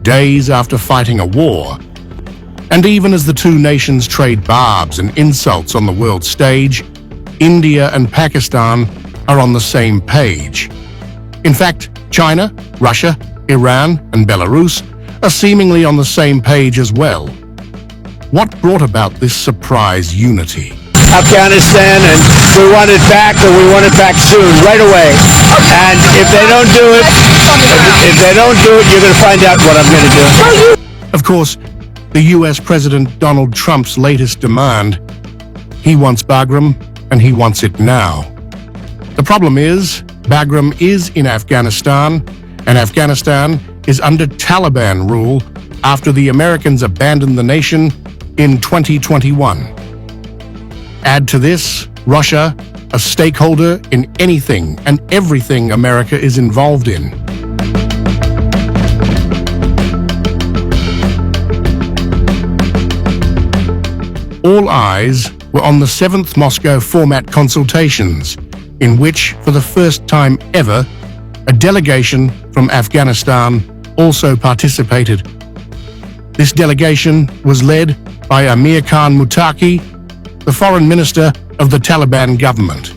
days after fighting a war. And even as the two nations trade barbs and insults on the world stage, India and Pakistan are on the same page. In fact, China, Russia, Iran, and Belarus are seemingly on the same page as well. What brought about this surprise unity? Afghanistan, and we want it back, and we want it back soon, right away. And if they don't do it, you're going to find out what I'm going to do. Of course, the US President Donald Trump's latest demand, he wants bagram, and he wants it now. The problem is, bagram is in Afghanistan, and Afghanistan is under Taliban rule after the Americans abandoned the nation in 2021. Add to this, Russia, a stakeholder in anything and everything America is involved in. All eyes were on the 7th Moscow format consultations, in which, for the first time ever, a delegation from Afghanistan also participated. This delegation was led by Amir Khan Muttaqi, the foreign minister of the Taliban government,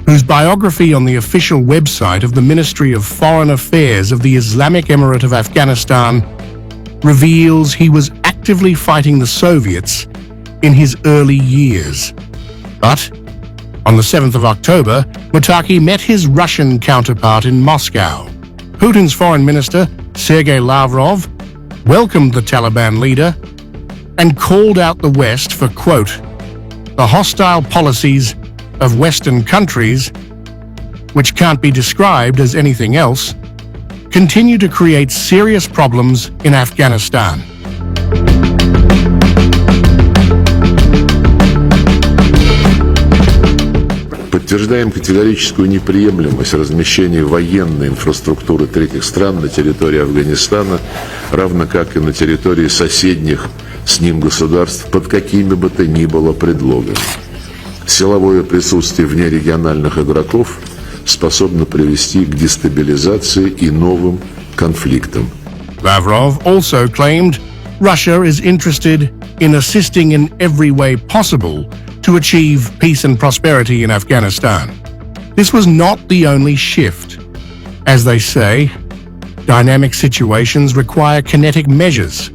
whose biography on the official website of the Ministry of Foreign Affairs of the Islamic Emirate of Afghanistan reveals he was actively fighting the Soviets in his early years. But on the 7th of October, Muttaqi met his Russian counterpart in Moscow. Putin's foreign minister, Sergei Lavrov, welcomed the Taliban leader and called out the West for, quote, the hostile policies of Western countries, which can't be described as anything else, continue to create serious problems in Afghanistan. Подтверждаем категорическую неприемлемость размещения военной инфраструктуры третьих стран на территории Афганистана, равно как и на территории соседних с ним государств под какими бы то ни было предлогами. Силовое присутствие внерегиональных игроков способно привести к дестабилизации и новым конфликтам. Lavrov also claimed Russia is interested in assisting in every way possible to achieve peace and prosperity in Afghanistan. This was not the only shift. As they say, dynamic situations require kinetic measures.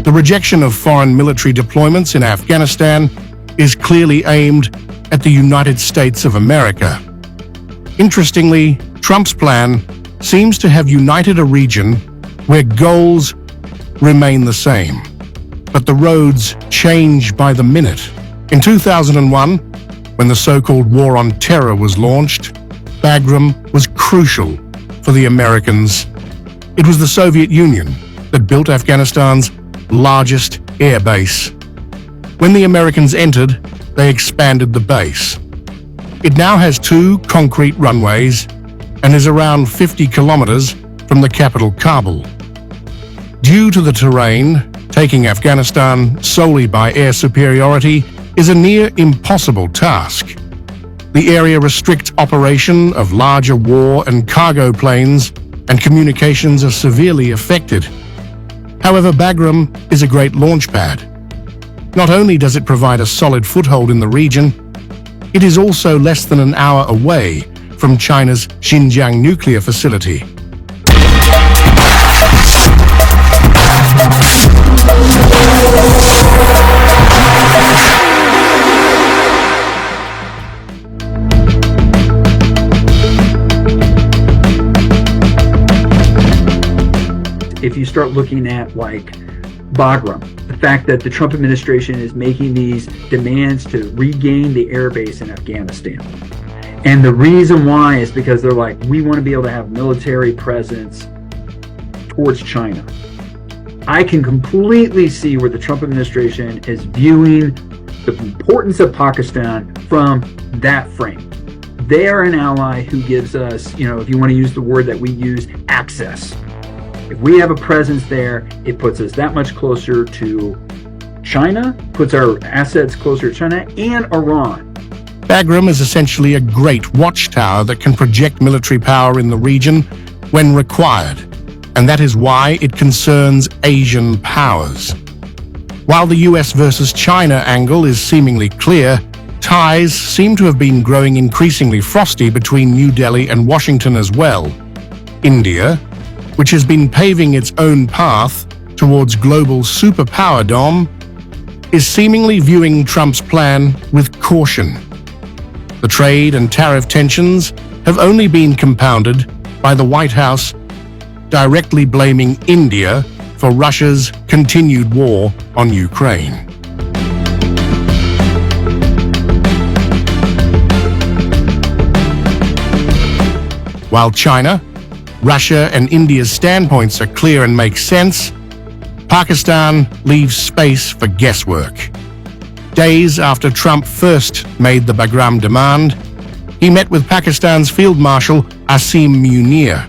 The rejection of foreign military deployments in Afghanistan is clearly aimed at the United States of America. Interestingly, Trump's plan seems to have united a region where goals remain the same, but the roads change by the minute. In 2001, when the so-called War on Terror was launched, bagram was crucial for the Americans. It was the Soviet Union that built Afghanistan's largest air base. When the Americans entered, they expanded the base. It now has 2 concrete runways and is around 50 kilometers from the capital Kabul. Due to the terrain, taking Afghanistan solely by air superiority is a near impossible task. The area restricts operation of larger war and cargo planes, and communications are severely affected. However, bagram is a great launch pad. Not only does it provide a solid foothold in the region, it is also less than an hour away from China's Xinjiang nuclear facility. If you start looking at like bagram, the fact that the Trump administration is making these demands to regain the airbase in Afghanistan. And the reason why is because they're like, we want to be able to have military presence towards China. I can completely see where the Trump administration is viewing the importance of Pakistan from that frame. They are an ally who gives us, if you want to use the word that we use, access. If we have a presence there, it puts us that much closer to China, puts our assets closer to China and Iran. Bagram is essentially a great watchtower that can project military power in the region when required, and that is why it concerns Asian powers. While the US versus China angle is seemingly clear, ties seem to have been growing increasingly frosty between New Delhi and Washington as well. India, which has been paving its own path towards global superpowerdom, is seemingly viewing Trump's plan with caution. The trade and tariff tensions have only been compounded by the White House directly blaming India for Russia's continued war on Ukraine. While China, Russia and India's standpoints are clear and make sense, Pakistan leaves space for guesswork. Days after Trump first made the bagram demand, he met with Pakistan's Field Marshal Asim Munir.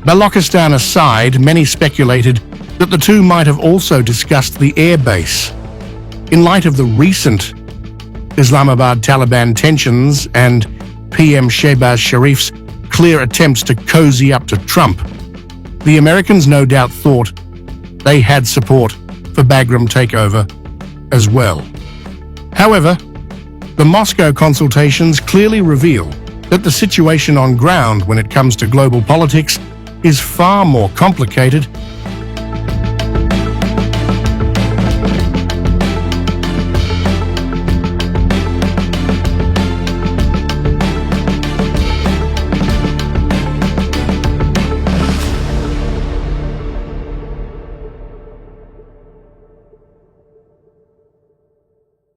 Balochistan aside, many speculated that the two might have also discussed the air base. In light of the recent Islamabad Taliban tensions and PM Shehbaz Sharif's clear attempts to cozy up to Trump, the Americans no doubt thought they had support for Bagram takeover as well. However, the Moscow consultations clearly reveal that the situation on ground when it comes to global politics is far more complicated